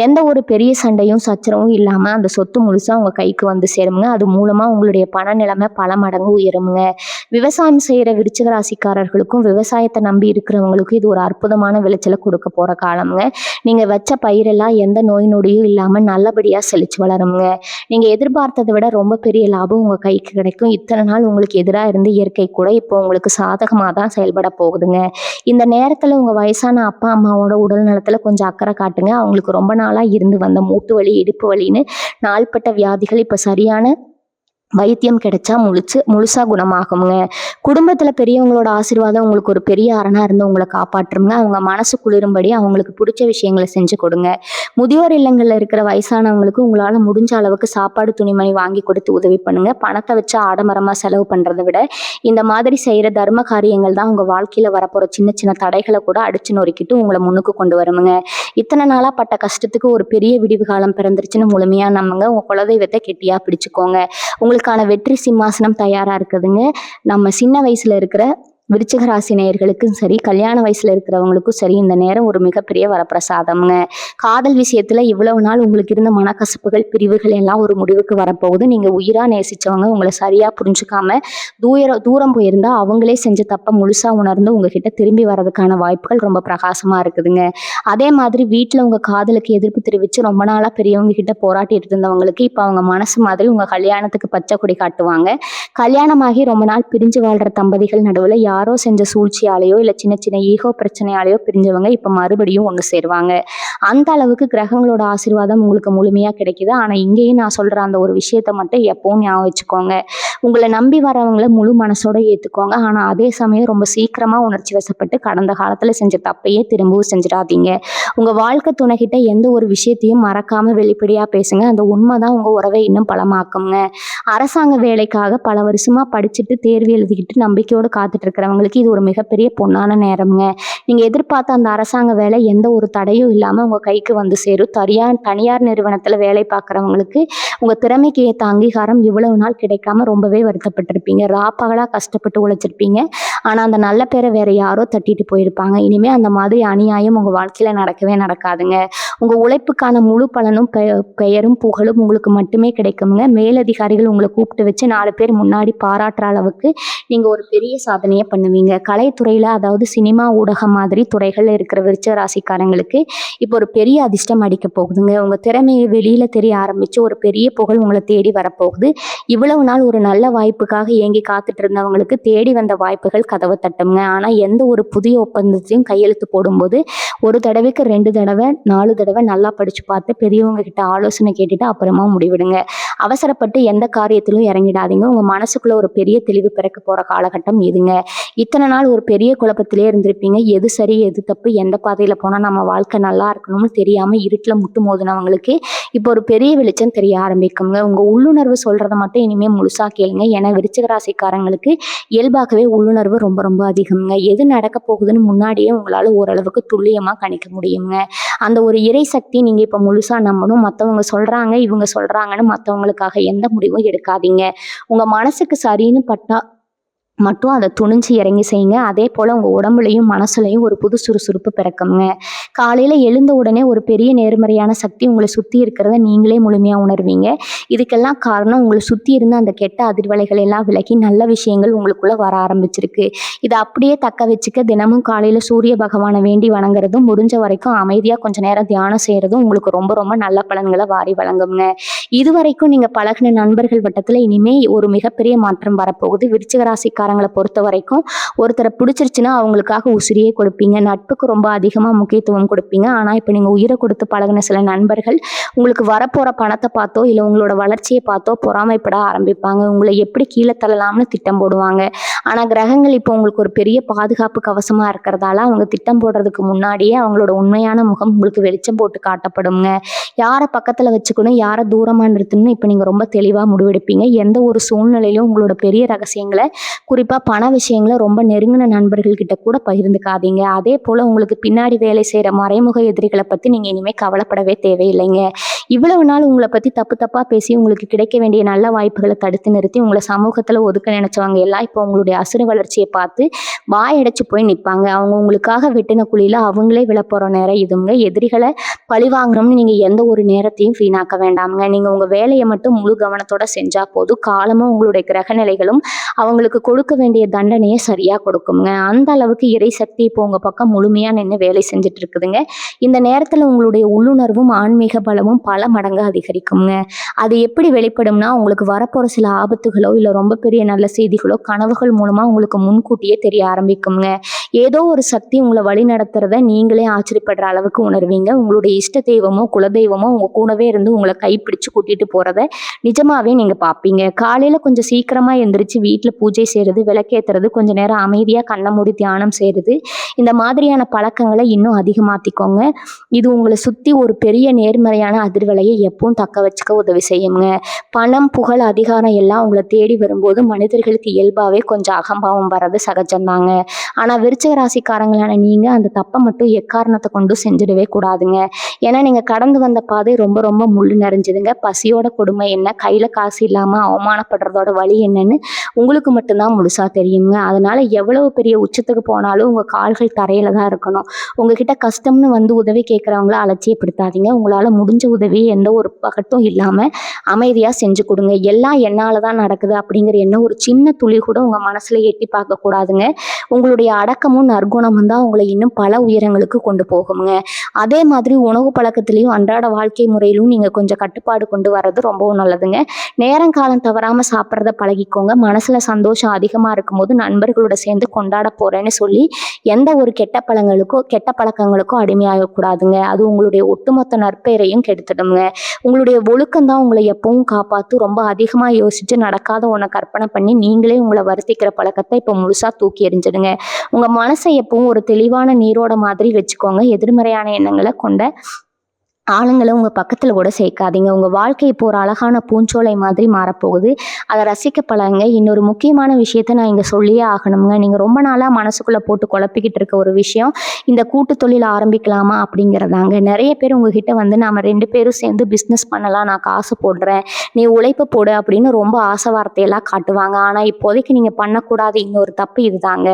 எந்த ஒரு பெரிய சண்டையும் சச்சரவும் இல்லாமல் அந்த சொத்து முழுசாக உங்கள் கைக்கு வந்து சேருங்க. அது மூலமாக உங்களுடைய பண நிலைமை பல மடங்கு உயருங்க. விவசாயம் செய்கிற விருச்சிக ராசிக்காரர்களுக்கும் விவசாயத்தை நம்பி இருக்கிறவங்களுக்கும் இது ஒரு அற்புதமான விளைச்சலை கொடுக்க போகிற காலம்ங்க. நீங்கள் வச்ச பயிரெல்லாம் எந்த நோய் நொடியும் இல்லாமல் நல்லபடியாக செழிச்சு வளருங்க. நீங்கள் எதிர்பார்த்ததை விட ரொம்ப பெரிய லாபம் உங்கள் கைக்கு கிடைக்கும். இத்தனை நாள் உங்களுக்கு எதிராக இருந்து இயற்கை கூட இப்போ உங்களுக்கு சாதகமாக தான் செயல்பட போகுதுங்க. இந்த நேரத்தில் உங்கள் வயசான அப்பா அம்மாவோட உடல் நலத்தில் கொஞ்சம் அக்கறை காட்டுங்க. அவங்களுக்கு ரொம்ப நாளாக இருந்து வந்த மூட்டு வலி இடுப்பு வலின்னு நாள்பட்ட வியாதிகள் இப்போ சரியான வைத்தியம் கிடைச்சா முழுசா குணமாகுங்க. குடும்பத்துல பெரியவங்களோட ஆசீர்வாதம் உங்களுக்கு ஒரு பெரிய அரணா இருந்து உங்களை காப்பாற்றுங்க. அவங்க மனசு குளிரும்படி அவங்களுக்கு பிடிச்ச விஷயங்களை செஞ்சு கொடுங்க. முதியோர் இல்லங்கள்ல இருக்கிற வயசானவங்களுக்கு உங்களால முடிஞ்ச அளவுக்கு சாப்பாடு துணிமணி வாங்கி கொடுத்து உதவி பண்ணுங்க. பணத்தை வச்சு ஆடம்பரமா செலவு பண்றதை விட இந்த மாதிரி செய்யற தர்ம காரியங்கள் தான் உங்க வாழ்க்கையில வரப்போற சின்ன சின்ன தடைகளை கூட அடிச்சு நொறுக்கிட்டு உங்களை முன்னுக்கு கொண்டு வருங்க. இத்தனை நாளா பட்ட கஷ்டத்துக்கு ஒரு பெரிய விடிவு காலம் பிறந்துருச்சுன்னு முழுமையா நம்புங்க. உங்க குலதெய்வத்தை கெட்டியா பிடிச்சுக்கோங்க. உங்களுக்கான வெற்றி சிம்மாசனம் தயாரா இருக்குதுங்க. நம்ம சின்ன வயசுல இருக்கிற விருச்சிக ராசி நேயர்களுக்கும் சரி, கல்யாண வயசுல இருக்கிறவங்களுக்கும் சரி, இந்த நேரம் ஒரு மிகப்பெரிய வரப்பிரசாதம்ங்க. காதல் விஷயத்துல இவ்வளவு நாள் உங்களுக்கு இருந்த மனக்கசப்புகள் பிரிவுகள் எல்லாம் ஒரு முடிவுக்கு வரப்போகுது. நீங்க உயிரா நேசிச்சவங்க உங்களை சரியா புரிஞ்சுக்காம தூரம் போயிருந்தா அவங்களே செஞ்ச தப்ப முழுசா உணர்ந்து உங்ககிட்ட திரும்பி வர்றதுக்கான வாய்ப்புகள் ரொம்ப பிரகாசமா இருக்குதுங்க. அதே மாதிரி வீட்டுல உங்க காதலுக்கு எதிர்ப்பு தெரிவிச்சு ரொம்ப நாளா பெரியவங்க கிட்ட போராட்டிட்டு இருந்தவங்களுக்கு இப்ப அவங்க மனசு மாதிரி உங்க கல்யாணத்துக்கு பச்சை கொடி காட்டுவாங்க. கல்யாணமாகி ரொம்ப நாள் பிரிஞ்சு வாழ்ற தம்பதிகள் நடுவுல யாரோ செஞ்ச சூழ்ச்சியாலேயோ இல்லை சின்ன சின்ன ஈகோ பிரச்சனையாலேயோ பிரிஞ்சவங்க இப்போ மறுபடியும் ஒன்று சேருவாங்க. அந்த அளவுக்கு கிரகங்களோட ஆசீர்வாதம் உங்களுக்கு முழுமையாக கிடைக்குது. ஆனால் இங்கேயும் நான் சொல்கிற அந்த ஒரு விஷயத்த மட்டும் எப்பவும் ஞாபகம் வச்சுக்கோங்க. உங்களை நம்பி வரவங்களை முழு மனசோட ஏற்றுக்கோங்க. ஆனால் அதே சமயம் ரொம்ப சீக்கிரமாக உணர்ச்சி வசப்பட்டு கடந்த காலத்தில் செஞ்ச தப்பையே திரும்பவும் செஞ்சிடாதீங்க. உங்கள் வாழ்க்கை துணைகிட்ட எந்த ஒரு விஷயத்தையும் மறக்காமல் வெளிப்படையாக பேசுங்க. அந்த உண்மை தான் உங்கள் உறவை இன்னும் பலமாக்குங்க. அரசாங்க வேலைக்காக பல வருஷமாக படிச்சுட்டு தேர்வு எழுதிக்கிட்டு நம்பிக்கையோடு காத்துட்டு இருக்கிறவங்களுக்கு இது ஒரு மிகப்பெரிய பொன்னான நேரம்ங்க. நீங்கள் எதிர்பார்த்த அந்த அரசாங்க வேலை எந்த ஒரு தடையும் இல்லாமல் உங்கள் கைக்கு வந்து சேரும். தனியார் நிறுவனத்தில் வேலை பார்க்குறவங்களுக்கு உங்கள் திறமைக்கு ஏற்ற அங்கீகாரம் இவ்வளவு நாள் கிடைக்காம ரொம்பவே வருத்தப்பட்டிருப்பீங்க. ராப்பகலாக கஷ்டப்பட்டு உழைச்சிருப்பீங்க. ஆனால் அந்த நல்ல பேரை வேற யாரோ தட்டிட்டு போயிருப்பாங்க. இனிமேல் அந்த மாதிரி அநியாயம் உங்கள் வாழ்க்கையில் நடக்கவே நடக்காதுங்க. உங்கள் உழைப்புக்கான முழு பலனும் பெயரும் புகழும் உங்களுக்கு மட்டுமே கிடைக்குங்க. மேலதிகாரிகள் உங்களை கூப்பிட்டு வச்சு 4 பேர் முன்னாடி பாராட்டுற அளவுக்கு நீங்கள் ஒரு பெரிய சாதனையை பண்ணுவீங்க. கலைத்துறையில், அதாவது சினிமா, ஊடகம் மாதிரி துறைகளில் இருக்கிற விருச்சிக ராசிக்காரங்களுக்கு இப்போ ஒரு பெரிய அதிர்ஷ்டம் அடிக்க போகுதுங்க. உங்கள் திறமையை வெளியில் தெரிய ஆரம்பித்து ஒரு பெரிய புகழ் உங்களை தேடி வரப்போகுது. இவ்வளவு நாள் ஒரு நல்ல வாய்ப்புக்காக ஏங்கி காத்துட்டு இருந்தவங்களுக்கு தேடி வந்த வாய்ப்புகள் கதவை தட்டுங்க. ஆனால் எந்த ஒரு புதிய ஒப்பந்தத்தையும் கையெழுத்து போடும்போது ஒரு தடவைக்கு 2 தடவை 4 தடவை நல்லா படித்து பார்த்து பெரியவங்க கிட்ட ஆலோசனை கேட்டுட்டு அப்புறமா முடிவிடுங்க. அவசரப்பட்டு எந்த காரியத்திலும் இறங்கிடாதீங்க. உங்கள் மனசுக்குள்ள ஒரு பெரிய தெளிவு பிறக்க போகிற காலகட்டம் இதுங்க. இத்தனை நாள் ஒரு பெரிய குழப்பத்திலே இருந்திருப்பீங்க. எது சரி எது தப்பு, எந்த பாதையில் போனால் நம்ம வாழ்க்கை நல்லா இருக்கணும்னு தெரியாமல் இருட்டில் முட்டு மோதினவங்களுக்கு இப்போ ஒரு பெரிய வெளிச்சம் தெரிய ஆரம்பிக்குங்க. உங்கள் உள்ளுணர்வு சொல்கிறத மட்டும் இனிமேல் முழுசாக கேளுங்க. ஏன்னா விருச்சிக ராசிக்காரங்களுக்கு இயல்பாகவே உள்ளுணர்வு ரொம்ப ரொம்ப அதிகம்ங்க. எது நடக்க போகுதுன்னு முன்னாடியே உங்களால் ஓரளவுக்கு துல்லியமாக கணிக்க முடியுங்க. அந்த ஒரு இறை சக்தி நீங்கள் இப்போ முழுசாக நம்பணும். மற்றவங்க சொல்கிறாங்க இவங்க சொல்கிறாங்கன்னு மற்றவங்களுக்காக எந்த முடிவும் எடுக்காதீங்க. உங்கள் மனசுக்கு சரின்னு பட்டா மட்டும் அதை துணிஞ்சு இறங்கி செய்யுங்க. அதே போல் உங்கள் உடம்புலையும் மனசுலையும் ஒரு புது சுறுசுறுப்பு பிறக்குங்க. காலையில் எழுந்த உடனே ஒரு பெரிய நேர்மறையான சக்தி உங்களை சுற்றி இருக்கிறத நீங்களே முழுமையாக உணர்வீங்க. இதுக்கெல்லாம் காரணம் உங்களை சுற்றி இருந்த அந்த கெட்ட அதிர்வலைகள் எல்லாம் விலகி நல்ல விஷயங்கள் உங்களுக்குள்ளே வர ஆரம்பிச்சிருக்கு. இதை அப்படியே தக்க வச்சுக்க தினமும் காலையில் சூரிய பகவானை வேண்டி வணங்குறதும் முடிஞ்ச வரைக்கும் அமைதியாக கொஞ்சம் நேரம் தியானம் செய்கிறதும் உங்களுக்கு ரொம்ப ரொம்ப நல்ல பலன்களை வாரி வழங்குங்க. இது வரைக்கும் நீங்கள் பழகின நண்பர்கள் வட்டத்தில் இனிமேல் ஒரு மிகப்பெரிய மாற்றம் வரப்போகுது. விருச்சிக ராசிக்காரங்களை பொறுத்த வரைக்கும் ஒருத்தரை பிடிச்சிருச்சுன்னா அவங்களுக்காக உசிரியே கொடுப்பீங்க. நட்புக்கு ரொம்ப அதிகமாக முக்கியத்துவம் கொடுப்பீங்க. ஆனால் இப்போ நீங்கள் உயிரை கொடுத்து பழகின சில நண்பர்கள் உங்களுக்கு வரப்போகிற பணத்தை பார்த்தோ இல்லை உங்களோட வளர்ச்சியை பார்த்தோ பொறாமைப்பட ஆரம்பிப்பாங்க. உங்களை எப்படி கீழே தள்ளலாம்னு திட்டம் போடுவாங்க. ஆனால் கிரகங்கள் இப்போ உங்களுக்கு ஒரு பெரிய பாதுகாப்பு கவசமாக இருக்கிறதால அவங்க திட்டம் போடுறதுக்கு முன்னாடியே அவங்களோட உண்மையான முகம் உங்களுக்கு வெளிச்சம் போட்டு காட்டப்படுங்க. யாரை பக்கத்தில் வச்சுக்கணும், யாரை தூரமாக நிறுத்தணும்னு இப்போ நீங்கள் ரொம்ப தெளிவாக முடிவெடுப்பீங்க. எந்த ஒரு சூழ்நிலையிலும் உங்களோட பெரிய ரகசியங்களை, குறிப்பாக பண விஷயங்களை ரொம்ப நெருங்கின நண்பர்கள்கிட்ட கூட பகிர்ந்துக்காதீங்க. அதே போல் உங்களுக்கு பின்னாடி வேலை செய்கிற மறைமுக எதிரிகளை பற்றி நீங்கள் இனிமேல் கவலைப்படவே தேவையில்லைங்க. இவ்வளவு நாள் உங்களை பற்றி தப்பாக பேசி உங்களுக்கு கிடைக்க வேண்டிய நல்ல வாய்ப்புகளை தடுத்து நிறுத்தி உங்களை சமூகத்தில் ஒதுக்க நினைச்சவங்க எல்லாம் இப்போ உங்களுடைய அசுர வளர்ச்சியை பார்த்து வாயடைச்சு போய் நிற்பாங்க. அவங்க உங்களுக்காக வெட்டின குழியில் அவங்களே விழப்போகிற நேரம் இதுங்க. எதிரிகளை பழி வாங்கணும்னு நீங்கள் எந்த ஒரு நேரத்தையும் வீணாக்க வேண்டாமுங்க. நீங்கள் உங்கள் வேலையை மட்டும் முழு கவனத்தோடு செஞ்சால் போதும். காலமும் உங்களுடைய கிரக நிலைகளும் அவங்களுக்கு கொடுக்க வேண்டிய தண்டனையை சரியாக கொடுக்குங்க. அந்த அளவுக்கு இறை சக்தி இப்போ உங்கள் பக்கம் முழுமையாக நின்று வேலை செஞ்சுட்டு இருக்குதுங்க. இந்த நேரத்தில் உங்களுடைய உள்ளுணர்வும் ஆன்மீக பலமும் பல மடங்கு அதிகரிக்குங்க. அது எப்படி வெளிப்படும்னா, உங்களுக்கு வரப்போகிற சில ஆபத்துகளோ இல்லை ரொம்ப பெரிய நல்ல செய்திகளோ கனவுகள் மூலமாக உங்களுக்கு முன்கூட்டியே தெரிய ஆரம்பிக்குங்க. ஏதோ ஒரு சக்தி உங்களை வழி நடத்துறத நீங்களே ஆச்சரியப்படுற அளவுக்கு உணர்வீங்க. உங்களுடைய இஷ்ட தெய்வமோ குலதெய்வமோ உங்கள் கூடவே இருந்து உங்களை கைப்பிடிச்சு கூட்டிகிட்டு போகிறத நிஜமாவே நீங்கள் பார்ப்பீங்க. காலையில் கொஞ்சம் சீக்கிரமாக எந்திரிச்சு வீட்டில் பூஜை செய்கிறது, விளக்கேற்றுறது, கொஞ்சம் நேரம் அமைதியாக கண்ணை மூடி தியானம் செய்கிறது, இந்த மாதிரியான பழக்கங்களை இன்னும் அதிகமாற்றிக்கோங்க. இது உங்களை சுற்றி ஒரு பெரிய நேர்மறையான அதிர்வலையை எப்பவும் தக்க வச்சுக்க உதவி செய்யுங்க. பணம், புகழ், அதிகாரம் எல்லாம் உங்களை தேடி வரும்போது மனிதர்களுக்கு இயல்பாகவே கொஞ்சம் அகம்பாவம் வர்றது சகஜம்தாங்க. ஆனால் விருச்சிக ராசிக்காரங்களான நீங்கள் அந்த தப்பை மட்டும் எக்காரணத்தை கொண்டு செஞ்சிடவே கூடாதுங்க. ஏன்னா நீங்கள் கடந்து வந்த பாதை ரொம்ப ரொம்ப முள் நிறைஞ்சதுங்க. பசியோட கொடுமை என்ன, கையில் காசு இல்லாமல் அவமானப்படுறதோட வழி என்னன்னு உங்களுக்கு மட்டும்தான் முழுசாக தெரியுங்க. அதனால் எவ்வளவு பெரிய உச்சத்துக்கு போனாலும் உங்கள் கால்கள் தரையில் தான் இருக்கணும். உங்ககிட்ட கஷ்டம்னு வந்து உதவி கேட்குறவங்கள அலட்சியப்படுத்தாதீங்க. உங்களால் முடிஞ்ச உதவி எந்த ஒரு பகட்டும் இல்லாமல் அமைதியாக செஞ்சு கொடுங்க. எல்லாம் என்னால் தான் நடக்குது அப்படிங்கிற எண்ணம் ஒரு சின்ன துளி கூட உங்கள் மனசில் எட்டி பார்க்கக்கூடாதுங்க. உங்களுடைய அடக்கமும் நற்குணமும் நற்குணமும் தான் உங்களை இன்னும் பல உயரங்களுக்கு கொண்டு போகுங்க. அதே மாதிரி உணவு பழக்கத்திலையும் அன்றாட வாழ்க்கை முறையிலும் நீங்க கொஞ்சம் கட்டுப்பாடு கொண்டு வர்றது ரொம்பவும் நல்லதுங்க. நேரம் காலம் தவறாம சாப்பிட்றத பழகிக்கோங்க. மனசுல சந்தோஷம் அதிகமா இருக்கும்போது நண்பர்களோட சேர்ந்து கொண்டாட போறேன்னு சொல்லி எந்த ஒரு கெட்ட பழக்கங்களுக்கோ அடிமையாகக்கூடாதுங்க. அது உங்களுடைய ஒட்டுமொத்த நற்பெயரையும் கெடுத்துடுங்க. உங்களுடைய ஒழுக்கம் தான் உங்களை எப்பவும் காப்பாத்து. ரொம்ப அதிகமா யோசிச்சு நடக்காத ஒண்ண கற்பனை பண்ணி நீங்களே உங்களை வருத்திக்கிற பழக்கத்தை இப்போ முழுசா தூக்கி எறிஞ்சிடுங்க. உங்க மனசை எப்பவும் ஒரு தெளிவான நீரோட மாதிரி வச்சுக்கோங்க. எதிர்மறையான எண்ணங்களை கொண்ட ஆளுங்கள உங்க பக்கத்துல கூட சேர்க்காதீங்க. உங்க வாழ்க்கை இப்போ ஒரு அழகான பூஞ்சோலை மாதிரி மாறப்போகுது. அத ரசிக்க பழகுங்க. இன்னொரு முக்கியமான விஷயத்த நான் இங்க சொல்லியே ஆகணுங்க. நீங்க ரொம்ப நாளா மனசுக்குள்ள போட்டு குழப்பிக்கிட்டு இருக்க ஒரு விஷயம், இந்த கூட்டு தொழில் ஆரம்பிக்கலாமா அப்படிங்கிறதாங்க. நிறைய பேர் உங்ககிட்ட வந்து நாம 2 பேரும் சேர்ந்து பிசினஸ் பண்ணலாம், நான் காசு போடுறேன், நீ உழைப்பு போடு அப்படின்னு ரொம்ப ஆசை வார்த்தையெல்லாம் காட்டுவாங்க. ஆனா இப்போதைக்கு நீங்க பண்ணக்கூடாத இன்னொரு தப்பு இதுதாங்க.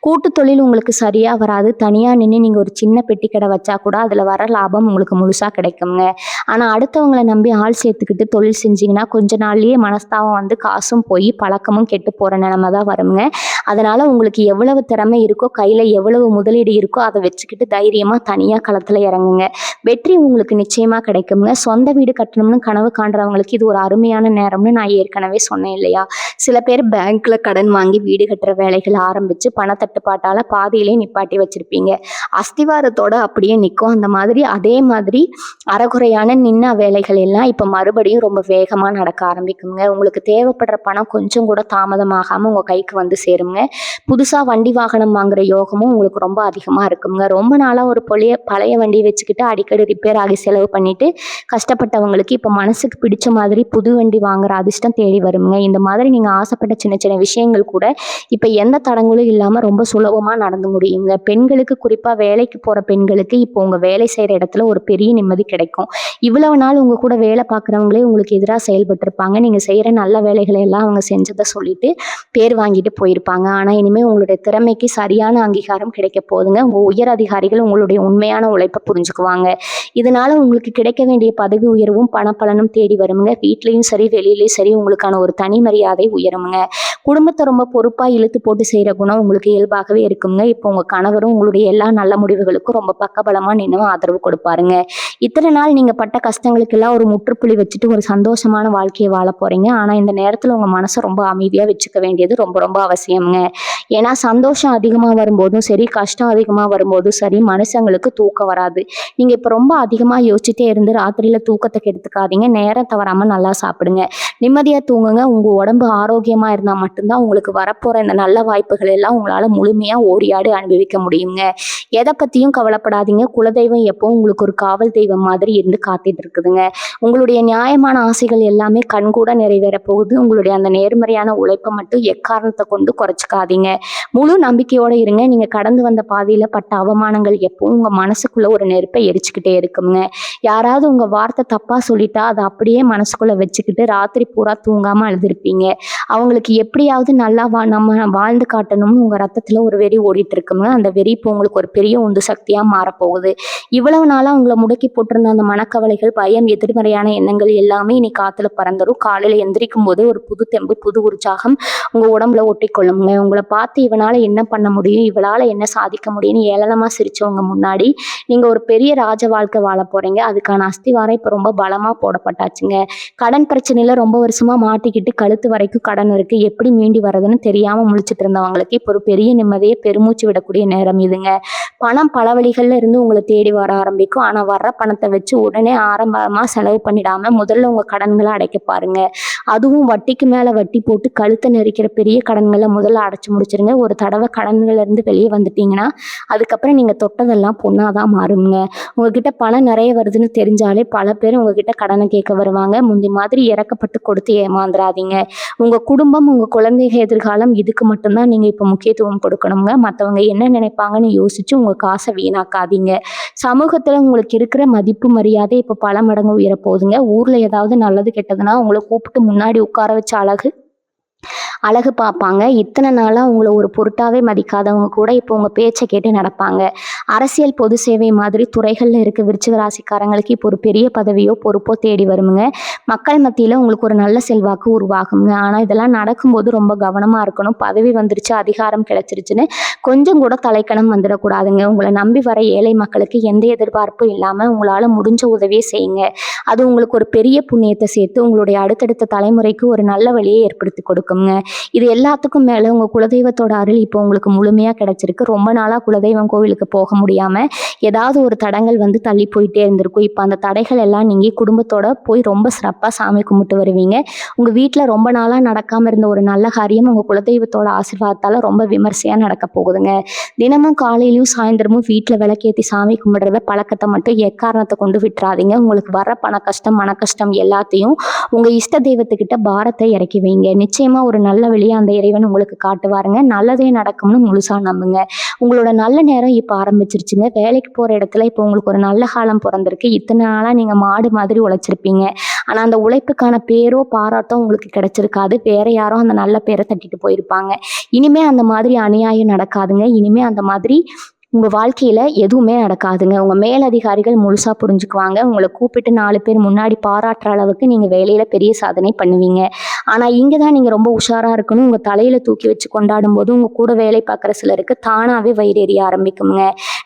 கூட்டு தொழில் உங்களுக்கு சரியா வராது. தனியா நின்று நீங்க ஒரு சின்ன பெட்டி கடை வச்சா கூட அதுல வர லாபம் உங்களுக்கு முழுசா கிடைக்குங்க. ஆனா அடுத்தவங்களை நம்பி ஆள் சேர்த்துக்கிட்டு தொழில் செஞ்சீங்கன்னா கொஞ்ச நாள்லயே மனஸ்தாபம் வந்து காசும் போய் பழக்கமும் கெட்டு போற நிலைமை தான் வருங்க. அதனால உங்களுக்கு எவ்வளவு திறமை இருக்கோ, கையில எவ்வளவு முதலீடு இருக்கோ அதை வச்சுக்கிட்டு தைரியமா தனியா களத்துல இறங்குங்க. வெற்றி உங்களுக்கு நிச்சயமா கிடைக்குங்க. சொந்த வீடு கட்டணும்னு கனவு காண்றவங்களுக்கு இது ஒரு அருமையான நேரம்னு நான் ஏற்கனவே சொன்னேன் இல்லையா? சில பேர் பேங்க்ல கடன் வாங்கி வீடு கட்டுற வேலைகள் ஆரம்பிச்சு பணத்தட்டுப்பாட்டால பாதியிலே நிப்பாட்டி வச்சிருப்பீங்க. அஸ்திவாரத்தோட அப்படியே நிற்கும். அதே மாதிரி அறகுறையான நின்ன வேலைகள் எல்லாம் இப்போ மறுபடியும் ரொம்ப வேகமாக நடக்க ஆரம்பிக்குங்க. உங்களுக்கு தேவைப்படுற பணம் கொஞ்சம் கூட தாமதமாகாமல் உங்கள் கைக்கு வந்து சேருங்க. புதுசாக வண்டி வாகனம் வாங்குற யோகமும் உங்களுக்கு ரொம்ப அதிகமாக இருக்குங்க. ரொம்ப நாளாக ஒரு பழைய வண்டி வச்சுக்கிட்டு அடிக்கடி ரிப்பேர் ஆகி செலவு பண்ணிட்டு கஷ்டப்பட்டவங்களுக்கு இப்போ மனசுக்கு பிடிச்ச மாதிரி புது வண்டி வாங்குற அதிர்ஷ்டம் தேடி வருங்க. இந்த மாதிரி நீங்கள் ஆசைப்பட்ட சின்ன சின்ன விஷயங்கள் கூட இப்போ எந்த தடங்களும் இல்லாமல் ரொம்ப சுலபமாக நடந்து முடியுங்க. பெண்களுக்கு, குறிப்பாக வேலைக்கு போகிற பெண்களுக்கு இப்போ உங்கள் வேலை செய்கிற இடத்துல ஒரு பெரிய நிம்மதி கிடைக்கும். இவ்வளவு நாள் உங்க கூட வேலை பார்க்குறவங்களே உங்களுக்கு எதிராக செயல்பட்டிருப்பாங்க. நீங்க செய்யற நல்ல வேலைகளை எல்லாம் அவங்க செஞ்சதை சொல்லிட்டு பேர் வாங்கிட்டு போயிருப்பாங்க. ஆனா இனிமே உங்களுடைய திறமைக்கு சரியான அங்கீகாரம் கிடைக்க போகுதுங்க. உங்க உயர் அதிகாரிகள் உங்களுடைய உண்மையான உழைப்பை புரிஞ்சுக்குவாங்க. இதனால உங்களுக்கு கிடைக்க வேண்டிய பதவி உயர்வும் பணப்பலனும் தேடி வருங்க. வீட்லயும் சரி வெளியிலயும் சரி உங்களுக்கான ஒரு தனி மரியாதை உயருங்க. குடும்பத்தை ரொம்ப பொறுப்பா இழுத்து போட்டு செய்யற குணம் உங்களுக்கு இயல்பாகவே இருக்குங்க. இப்போ உங்க கணவரும் உங்களுடைய எல்லா நல்ல முடிவுகளுக்கும் ரொம்ப பக்கபலமா நின்று ஆதரவு கொடுப்பாருங்க. இத்தனை நாள் நீங்க பட்ட கஷ்டங்களுக்கெல்லாம் ஒரு முற்றுப்புள்ளி வச்சுட்டு ஒரு சந்தோஷமான வாழ்க்கையை வாழ போறீங்க. ஆனா இந்த நேரத்துல உங்க மனசை ரொம்ப அமைதியா வச்சுக்க வேண்டியது ரொம்ப ரொம்ப அவசியம்ங்க. ஏன்னா சந்தோஷம் அதிகமா வரும்போதும் சரி, கஷ்டம் அதிகமா வரும்போதும் சரி, மனுஷங்களுக்கு தூக்கம் வராது. நீங்க இப்ப ரொம்ப அதிகமா யோசிச்சுட்டே இருந்து ராத்திரியில தூக்கத்தை கெடுத்துக்காதீங்க. நேரம் தவறாம நல்லா சாப்பிடுங்க, நிம்மதியா தூங்குங்க. உங்க உடம்பு ஆரோக்கியமா இருந்தா மட்டும்தான் உங்களுக்கு வரப்போற இந்த நல்ல வாய்ப்புகள் எல்லாம் உங்களால முழுமையா ஓடியாடி அனுபவிக்க முடியுங்க. எதை பத்தியும் கவலைப்படாதீங்க. குலதெய்வம் எப்பவும் உங்களுக்கு ஒரு காவல் தெய்வம் மாதிரி இருந்து காத்துட்டு இருக்குதுங்க. உங்களுடைய நியாயமான ஆசைகள் எல்லாமே கண்கூட நிறைவேற போகுது. உங்களுடைய அந்த நேர்மறையான உழைப்பை மட்டும் எக்காரணத்தை கொண்டு குறைச்சிக்காதீங்க. முழு நம்பிக்கையோட இருங்க. நீங்க கடந்து வந்த பாதையில பட்ட அவமானங்கள் எப்பவும் உங்க மனசுக்குள்ள ஒரு நெருப்பை எரிச்சுக்கிட்டே இருக்குங்க. யாராவது உங்க வார்த்தை தப்பா சொல்லிட்டா அதை அப்படியே மனசுக்குள்ள வச்சுக்கிட்டு ராத்திரி பூரா தூங்காம அழுதுருப்பீங்க. அவங்களுக்கு எப்படியாவது நல்லா நம்ம வாழ்ந்து காட்டணும்னு உங்க ரத்தத்துல ஒரு வெறி ஓடிட்டு இருக்குங்க. அந்த வெறி இப்போ உங்களுக்கு ஒரு பெரிய உந்து சக்தியா மாறப்போகுது. இவ்வளவு நாளா உங்களை முடக்கி போட்டிருந்த அந்த மனக்கவலைகள், பயம், எதிர்மறையான எண்ணங்கள் எல்லாமே இனி காத்துல பறந்துரும். காலையில எந்திரிக்கும் போது ஒரு புது தெம்பு, புது உற்சாகம் உங்க உடம்புல ஒட்டிக்கொள்ளுங்க. உங்களை பார்த்து இவனால என்ன பண்ண முடியும், இவளால என்ன சாதிக்க முடியும்னு ஏளனமா சிரிச்சவங்க முன்னாடி நீங்க ஒரு பெரிய ராஜ வாழ்க்கை வாழ போறீங்க. அதுக்கான அஸ்திவாரம் இப்ப ரொம்ப பலமா போடப்பட்டாச்சுங்க. கடன் பிரச்சனையில ரொம்ப வருஷமா மாட்டிக்கிட்டு கழுத்து வரைக்கும் கடன் இருக்கு, எப்படி மீண்டு வர்றதுன்னு தெரியாம முழிச்சிட்டு இருந்தவங்களுக்கு இப்போ ஒரு பெரிய நிம்மதியை பெருமூச்சு விடக்கூடிய நேரம் இதுங்க. பணம் பல வழிகள்ல இருந்து உங்களை தேடி வர ஆரம்பிக்கும். ஆனா வர்ற பணத்தை வச்சு உடனே ஆரம்பமா செலவு பண்ணிடாம முதல்ல உங்க கடன்களை அடைக்க பாருங்க. அதுவும் வட்டிக்கு மேல வட்டி போட்டு கழுத்தை நெரிக்கிற பெரிய கடன்களை முதல்ல அடைச்சு முடிச்சிருங்க. ஒரு தடவை கடன்கள்ல இருந்து வெளியே வந்துட்டீங்கன்னா அதுக்கப்புறம் நீங்க தொட்டதெல்லாம் பொண்ணாதான் மாறுங்க. உங்ககிட்ட பணம் நிறைய வருதுன்னு தெரிஞ்சாலே பல பேர் உங்ககிட்ட கடனை கேட்க வருவாங்க. முந்தி மாதிரி இறக்கப்பட்டு கொடுத்து ஏமாந்துடாதீங்க. உங்க குடும்பம், உங்க குழந்தைங்க எதிர்காலம், இதுக்கு மட்டும்தான் நீங்க இப்ப முக்கியத்துவம் கொடுக்கணுங்க. மற்றவங்க என்ன நினைப்பாங்கன்னு யோசிச்சு உங்க காசை வீணாக்காதீங்க. சமூகத்துல உங்களுக்கு இருக்கிற மதிப்பு, மரியாதை இப்ப பல மடங்கு உயர போகுதுங்க. ஊர்ல ஏதாவது நல்லது கெட்டதுன்னா உங்களை கூப்பிட்டு முன்னாடி உட்கார வச்ச அழகு அழகு பார்ப்பாங்க. இத்தனை நாளா உங்கள ஒரு பொருட்டாவே மதிக்காதவங்க கூட இப்போ உங்க பேச்ச கேட்டு நடப்பாங்க. அரசியல், பொது சேவை மாதிரி துறைகள்ல இருக்க விருச்சிக ராசிக்காரங்களுக்கு இப்போ ஒரு பெரிய பதவியோ, பொறுப்போ தேடி வருமுங்க. மக்கள் மத்தியில உங்களுக்கு ஒரு நல்ல செல்வாக்கு உருவாகுங்க. ஆனா இதெல்லாம் நடக்கும்போது ரொம்ப கவனமா இருக்கணும். பதவி வந்துருச்சு, அதிகாரம் கிடைச்சிருச்சுன்னு கொஞ்சம் கூட தலைக்கனம் வந்துடக்கூடாதுங்க. உங்கள நம்பி வர ஏழை மக்களுக்கு எந்த எதிர்பார்ப்பும் இல்லாம உங்களால முடிஞ்ச உதவியை செய்யுங்க. அது உங்களுக்கு ஒரு பெரிய புண்ணியத்தை சேர்த்து உங்களுடைய அடுத்தடுத்த தலைமுறைக்கு ஒரு நல்ல வழியை ஏற்படுத்தி கொடுக்குங்க. இது எல்லாத்துக்கும் மேல உங்க குலதெய்வத்தோட அருள் இப்போ உங்களுக்கு முழுமையா கிடைச்சிருக்கு. ரொம்ப நாளா குலதெய்வம் கோவிலுக்கு போக முடியாம ஏதாவது ஒரு தடங்கள் வந்து தள்ளி போயிட்டே இருந்திருக்கும். இப்போ அந்த தடைகள் எல்லாம் நீங்கி குடும்பத்தோட போய் ரொம்ப சிறப்பா சாமி கும்பிட்டு வருவீங்க. உங்க வீட்ல ரொம்ப நாளா நடக்காம இருந்த ஒரு நல்ல காரியம் உங்க குலதெய்வத்தோட ஆசீர்வாதத்தால ரொம்ப விமர்சையா நடக்க போகுதுங்க. தினமும் காலையிலயும் சாயந்தரமும் வீட்ல விளக்கேத்தி சாமி கும்பிடுறத பழக்கத்தை மட்டும் எக்காரணத்தை கொண்டு விட்டுறாதீங்க. உங்களுக்கு வர பண கஷ்டம், மன கஷ்டம் எல்லாத்தையும் உங்க இஷ்ட தெய்வத்துக்கிட்ட பாரத்தை இறக்கி வைங்க. நிச்சயமா ஒரு நல்ல வழியை அந்த இறைவன் உங்களுக்கு காட்டுவாருங்க. நல்லதே நடக்கும்னு முழுசா நம்புங்க. உங்களோட நல்ல நேரம் இப்போ ஆரம்பிச்சிருச்சுங்க. வேலைக்கு போற இடத்துல இப்போ உங்களுக்கு ஒரு நல்ல காலம் பிறந்திருக்கு. இத்தனை நாளா நீங்க மாடு மாதிரி உழைச்சிருப்பீங்க. ஆனா அந்த உழைப்புக்கான பேரோ பாராட்டோ உங்களுக்கு கிடைச்சிருக்காது. வேற யாரோ அந்த நல்ல பேரை தட்டிட்டு போயிருப்பாங்க. இனிமே அந்த மாதிரி அநியாயம் நடக்காதுங்க. இனிமே அந்த மாதிரி உங்க வாழ்க்கையில எதுவுமே நடக்காதுங்க. உங்க மேலதிகாரிகள் முழுசா புரிஞ்சுக்குவாங்க. உங்களை கூப்பிட்டு 4 பேர் முன்னாடி பாராட்டுற அளவுக்கு நீங்க வேலையில பெரிய சாதனை பண்ணுவீங்க. ஆனா இங்க தான் நீங்க ரொம்ப உஷாரா இருக்கணும். உங்க தலையில தூக்கி வச்சு கொண்டாடும் போது உங்க கூட வேலை பார்க்குற சிலருக்கு தானாவே வயிறு எரிய ஆரம்பிக்குங்க.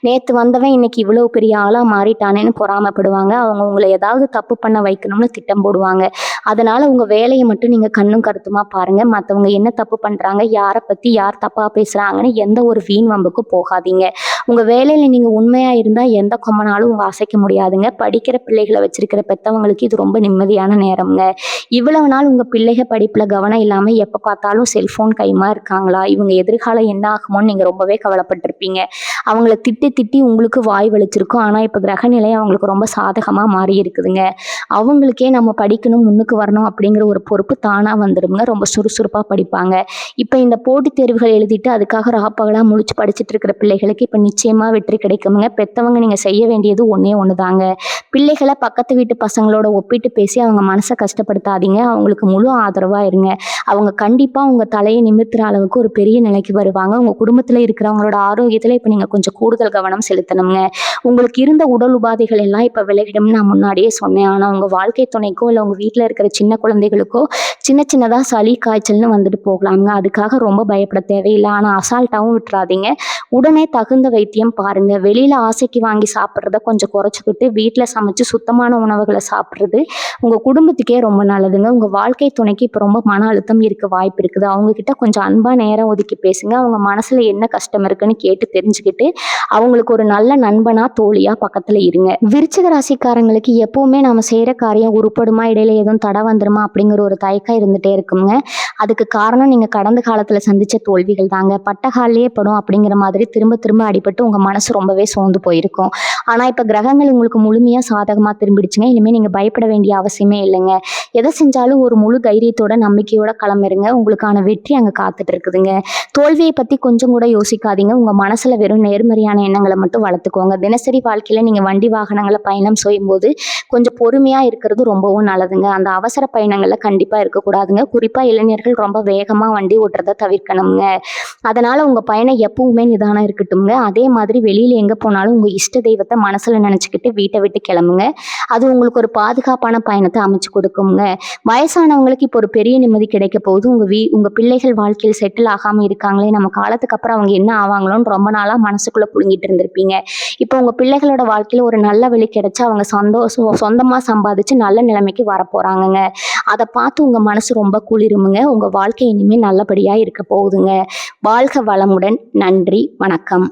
நேத்து வந்தவன் இன்னைக்கு இவ்வளவு பெரிய ஆளா மாறிட்டானேன்னு பொறாமைப்படுவாங்க. அவங்க உங்களை ஏதாவது தப்பு பண்ண வைக்கணும்னு திட்டம் போடுவாங்க. அதனால உங்க வேலையை மட்டும் நீங்க கண்ணும் கருத்துமா பாருங்க. மற்றவங்க என்ன தப்பு பண்றாங்க, யாரை பத்தி யார் தப்பா பேசுறாங்கன்னு எந்த ஒரு வீண் வம்புக்கும் போகாதீங்க. உங்க வேலையில நீங்க உண்மையா இருந்தா எந்த கொம்பனாலும் உங்க அசைக்க முடியாதுங்க. படிக்கிற பிள்ளைகளை வச்சிருக்கிற பெத்தவங்களுக்கு இது ரொம்ப நிம்மதியான நேரம்ங்க. இவ்வளவு நாள் உங்க பிள்ளைக படிப்புல கவனம் இல்லாம எப்ப பார்த்தாலும் செல்போன் கைமா இருக்காங்களா, இவங்க எதிர்காலம் என்ன ஆகுமோன்னு நீங்க ரொம்பவே கவலைப்பட்டிருப்பீங்க. அவங்கள திட்டி திட்டி உங்களுக்கு வாய் வலிச்சிருக்கும். ஆனா இப்ப கிரகநிலை அவங்களுக்கு ரொம்ப சாதகமா மாறி இருக்குதுங்க. அவங்களுக்கே நம்ம படிக்கணும், முன்னுக்கு வரணும் அப்படிங்கிற ஒரு பொறுப்பு தானா வந்துடுங்க. ரொம்ப சுறுசுறுப்பா படிப்பாங்க. இப்ப இந்த போட்டித் தேர்வுகள் எழுதிட்டு அதுக்காக ராப்பகலா முழிச்சு படிச்சுட்டு இருக்கிற பிள்ளைகளுக்கு இப்ப நிச்சயமா வெற்றி கிடைக்குங்க. பெத்தவங்க நீங்க செய்ய வேண்டியது ஒண்ணே ஒண்ணுதாங்க. பிள்ளைகளை பக்கத்து வீட்டு பசங்களோட ஒப்பிட்டு பேசி அவங்க மனசை கஷ்டப்படுத்தாதீங்க. அவங்களுக்கு முழு ஆதரவா இருங்க. அவங்க கண்டிப்பா உங்க தலையை நிமிர்த்துற அளவுக்கு ஒரு பெரிய நிலைக்கு வருவாங்க. உங்க குடும்பத்துல இருக்கிறவங்களோட ஆரோக்கியத்துல இப்ப நீங்க கொஞ்சம் கூடுதல் கவனம் செலுத்தணுங்க. உங்களுக்கு இருந்த உடல் உபாதைகள் எல்லாம் இப்ப விலகிடும்னு நான் முன்னாடியே சொன்னேன். ஆனா உங்க வாழ்க்கை துணைக்கோ இல்ல உங்க வீட்டுல இருக்கிற சின்ன குழந்தைகளுக்கோ சின்ன சின்னதா சளி காய்ச்சல்னு வந்துட்டு போகலாங்க. அதுக்காக ரொம்ப பயப்பட தேவையில்லை. ஆனா அசால்ட்டாவும் விட்டுறாதீங்க. உடனே தகுந்த வைத்தியம் பாருங்க. வெளியில ஆசைக்கு வாங்கி சாப்பிட்றத கொஞ்சம் குறைச்சிக்கிட்டு வீட்டில் சமைச்சு சுத்தமான உணவுகளை சாப்பிட்றது உங்க குடும்பத்துக்கே ரொம்ப நல்லதுங்க. உங்க வாழ்க்கை துணைக்கு இப்போ ரொம்ப மன அழுத்தம் இருக்க வாய்ப்பு இருக்குது. அவங்க கிட்ட கொஞ்சம் அன்பா நேரம் ஒதுக்கி பேசுங்க. அவங்க மனசுல என்ன கஷ்டம் இருக்குன்னு கேட்டு தெரிஞ்சுக்கிட்டு அவங்களுக்கு ஒரு நல்ல நண்பனா தோழியா பக்கத்துல இருங்க. விருச்சிக ராசிக்காரங்களுக்கு எப்பவுமே நாம செய்யற காரியம் உருப்படுமா, இடையில எதுவும் தடை வந்துருமா அப்படிங்கிற ஒரு தயக்கம் இருந்துட்டே இருக்குங்க. அதுக்கு காரணம் நீங்க கடந்த காலத்துல சந்திச்ச தோல்விகள் தாங்க. பட்டகாலிலே படும் அப்படிங்கிற மாதிரி திரும்ப திரும்ப அடிபட்டு உங்க மனசு ரொம்பவே சோர்ந்து போயிருக்கும். ஆனா இப்ப கிரகங்கள் உங்களுக்கு முழுமையா சாதகமா திரும்பிடுச்சுங்க. இனிமே நீங்க பயப்பட வேண்டிய அவசியமே இல்லைங்க. எதை செஞ்சாலும் ஒரு முழு தைரியத்தோட நம்பிக்கையோட கிளம்பிருங்க. உங்களுக்கான வெற்றி அங்க காத்துட்டு இருக்குதுங்க. தோல்வியை பத்தி கொஞ்சம் கூட யோசிக்காதீங்க. உங்க மனசுல வெறும் நேர்மறையான எண்ணங்களை மட்டும் வளர்த்துக்கோங்க. தினசரி வாழ்க்கையில நீங்க வண்டி வாகனங்களை பயணம் செய்யும் போது கொஞ்சம் பொறுமையா இருக்கிறது ரொம்பவும் நல்லதுங்க. அந்த அவசர பயணங்கள்ல கண்டிப்பா இருக்கக்கூடாதுங்க. குறிப்பா இளைஞர்கள் ரொம்ப வேகமா வண்டி ஓட்டுறதை தவிர்க்கணுங்க. அதனால உங்க பயணம் எப்பவுமே நிதானம் இருக்கட்டும்ங்க. அதே மாதிரி வெளியில எங்க போனாலும் உங்க இஷ்ட தெய்வத்தை மனசுல நினைச்சுக்கிட்டு வீட்டை விட்டு கிளம்புங்க. அது உங்களுக்கு ஒரு பாதுகாப்பான பயணத்தை அமைச்சு கொடுக்குங்க. வயசானவங்களுக்கு இப்போ ஒரு பெரிய நிம்மதி கிடைக்க போகுது. உங்க பிள்ளைகள் வாழ்க்கையில் செட்டில் ஆகாம இருக்காங்களே, நம்ம காலத்துக்கு அப்புறம் அவங்க என்ன ஆவாங்களோன்னு ரொம்ப நாளா மனசுக்குள்ள புழுங்கிட்டு இருந்திருப்பீங்க. இப்போ உங்க பிள்ளைகளோட வாழ்க்கையில ஒரு நல்ல வழி கிடைச்சு அவங்க சொந்தமா சம்பாதிச்சு நல்ல நிலைமைக்கு வரப்போறாங்கங்க. அதை பார்த்து உங்க மனசு ரொம்ப குளிருமுங்க. உங்க வாழ்க்கை இனிமே நல்லபடியா இருக்க போகுதுங்க. வாழ்க வளமுடன். நன்றி, வணக்கம்.